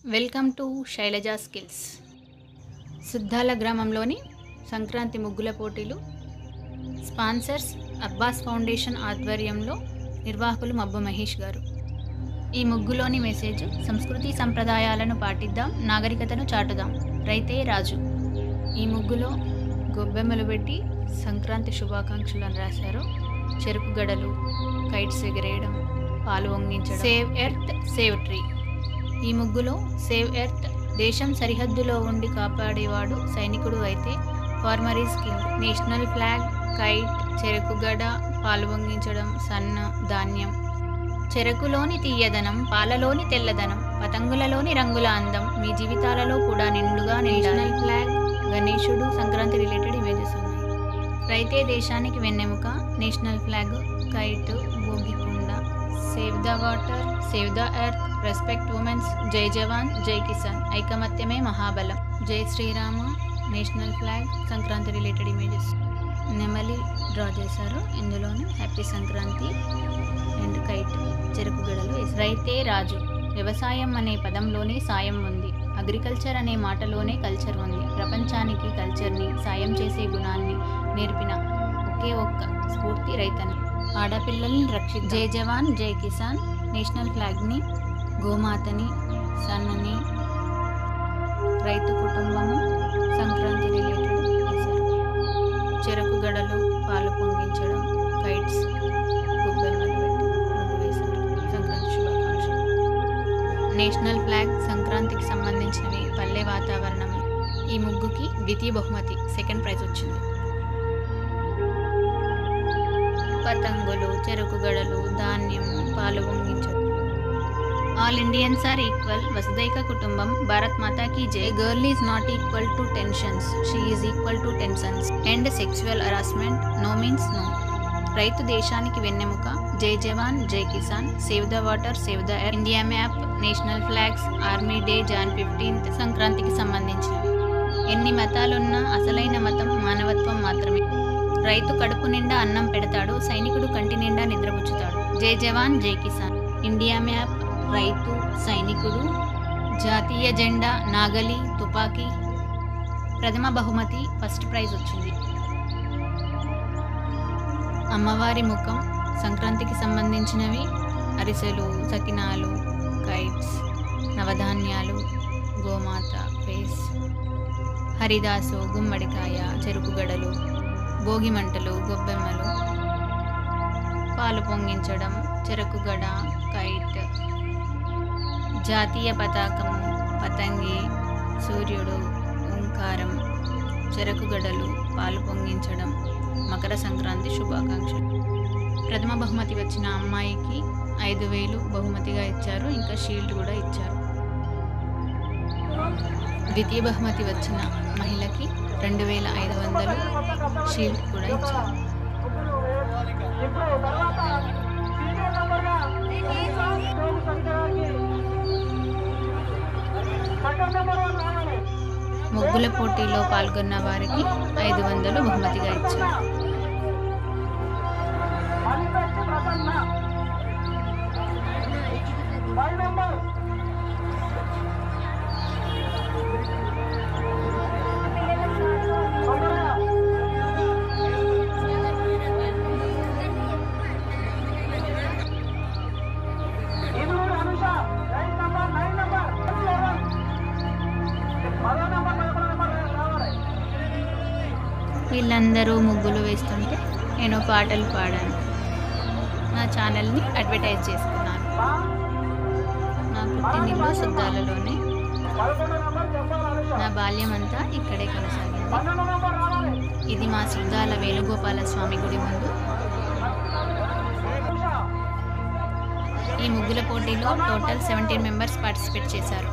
Welcome to Shailaja skills. Suddala గ్రామంలోని సంక్రాంతి ముగ్గుల పోటీలు. స్పాన్సర్స్ అబ్బాస్ ఫౌండేషన్ ఆధ్వర్యంలో, నిర్వాహకులు మబ్బు మహేష్ గారు. ఈ ముగ్గులోని మెసేజ్: సంస్కృతి సంప్రదాయాలను పాటిద్దాం, నాగరికతను చాటుదాం, రైతే రాజు. ఈ ముగ్గులో గొబ్బెమ్మలు పెట్టి సంక్రాంతి శుభాకాంక్షలు అని రాశారు. చెరుకు గడలు, కైట్స్ ఎగిరేయడం, పాలు వంగించడం, సేవ్ ఎర్త్ సేవ్ ట్రీ. ఈ ముగ్గులో సేవ్ ఎర్త్, దేశం సరిహద్దులో ఉండి కాపాడేవాడు సైనికుడు అయితే farmer is king. National flag, kite, చెరుకుగడ, పాలు వంగించడం, సన్న ధాన్యం. చెరకులోని తీయదనం, పాలలోని తెల్లదనం, పతంగులలోని రంగుల అందం మీ జీవితాలలో కూడా నిండుగా. నేషనల్ ఫ్లాగ్, గణేశుడు, సంక్రాంతి రిలేటెడ్ ఇమేజెస్ ఉన్నాయి. రైతే దేశానికి వెన్నెముక, నేషనల్ ఫ్లాగ్, కైట్, భోగికుండ, save the water, save the earth, respect womens, జై జవాన్ జై కిసాన్, ఐకమత్యమే మహాబలం, జై Srirama, national flag, Sankranti related images. నెమలి డ్రా చేశారు. ఇందులోనే హ్యాపీ సంక్రాంతి అండ్ కైట్, చెరుకు గడలు. రైతే రాజు, వ్యవసాయం అనే పదంలోనే సాయం ఉంది, అగ్రికల్చర్ అనే మాటలోనే కల్చర్ ఉంది. ప్రపంచానికి కల్చర్ని, సాయం చేసే గుణాన్ని నేర్పిన ఒకే ఒక్క స్ఫూర్తి రైతని. ఆడపిల్లల్ని జై జవాన్ జై కిసాన్, నేషనల్ ఫ్లాగ్ని, గోమాతని, సన్నని, రైతు కుటుంబము, సంక్రాంతి రిలేటెడ్ వేశారు. చెరకు గడలు, పాలు పొంగించడం, కైట్స్, గొబ్బెమ్మలు పెట్టి ముగ్గు వేశారు. సంక్రాంతి శుభాకాంక్షలు. నేషనల్ ఫ్లాగ్, సంక్రాంతికి సంబంధించినవి, పల్లె వాతావరణం. ఈ ముగ్గుకి ద్వితీయ బహుమతి, సెకండ్ ప్రైజ్ వచ్చింది. పతంగులు, చెరుకు గడలు, ధాన్యం, పాలు పొంగించడం. ఆల్ ఇండియన్స్ ఆర్ ఈక్వల్, వసుదైక కుటుంబం, భారత్ మాతా కీ జై. Girl is not equal to tensions, she is equal to tensions. And sexual harassment, no means no. రైతు దేశానికి వెన్నెముక, జై జవాన్ జై కిసాన్, save the water save the earth, India map, national flags, army day Jan 15th, సంక్రాంతికి సంబంధించినవి. ఎన్ని మతాలున్నా అసలైన మతం మానవత్వం మాత్రమే. రైతు కడుపు నిండా అన్నం పెడతాడు, సైనికుడు కంటి నిండా నిద్రపుచ్చుతాడు. జై జవాన్ జై కిసాన్. ఇండియా మ్యాప్, రైతు, సైనికుడు, జాతీయ జెండా, నాగలి, తుపాకీ. ప్రథమ బహుమతి, ఫస్ట్ ప్రైజ్ వచ్చింది. అమ్మవారి ముఖం, సంక్రాంతికి సంబంధించినవి, అరిసెలు, సకినాలు, కైట్స్, నవధాన్యాలు, గోమాత ఫేస్, హరిదాసు, గుమ్మడికాయ, చెరుకు గడలు, భోగి మంటలు, గొబ్బెమ్మలు, పాలు పొంగించడం, చెరకుగడ, కైట్, జాతీయ పతాకము, పతంగి, సూర్యుడు, ఓంకారం, చెరకుగడలు, పాలు పొంగించడం, మకర సంక్రాంతి శుభాకాంక్షలు. ప్రథమ బహుమతి వచ్చిన అమ్మాయికి 5,000 బహుమతిగా ఇచ్చారు. ఇంకా షీల్డ్ కూడా ఇచ్చారు. ద్వితీయ బహుమతి వచ్చిన మహిళకి 2,500 షీల్డ్ కూడా ఇచ్చారు. ముగ్గుల పోటీలో పాల్గొన్న వారికి 500 బహుమతిగా ఇచ్చారు. వీళ్ళందరూ ముగ్గులు వేస్తుంటే నేను పాటలు పాడాను. నా ఛానల్ని అడ్వర్టైజ్ చేసుకున్నాను. నా పుట్టినిల్లు సుద్దాలలోనే. నా బాల్యం అంతా ఇక్కడే కొనసాగింది. ఇది మా సుద్దాల వేణుగోపాల స్వామి గుడి ముందు. ఈ ముగ్గుల పోటీలో టోటల్ 17 మెంబర్స్ పార్టిసిపేట్ చేశారు.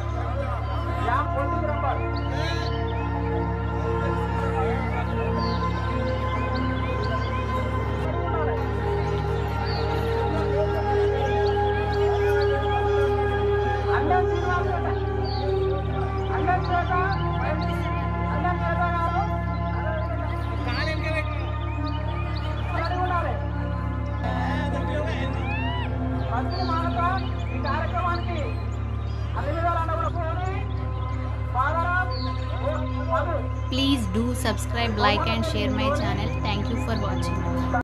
ఈ కార్యక్రమానికి అన్ని విధాలు Please do subscribe, like and share my channel. Thank you for watching.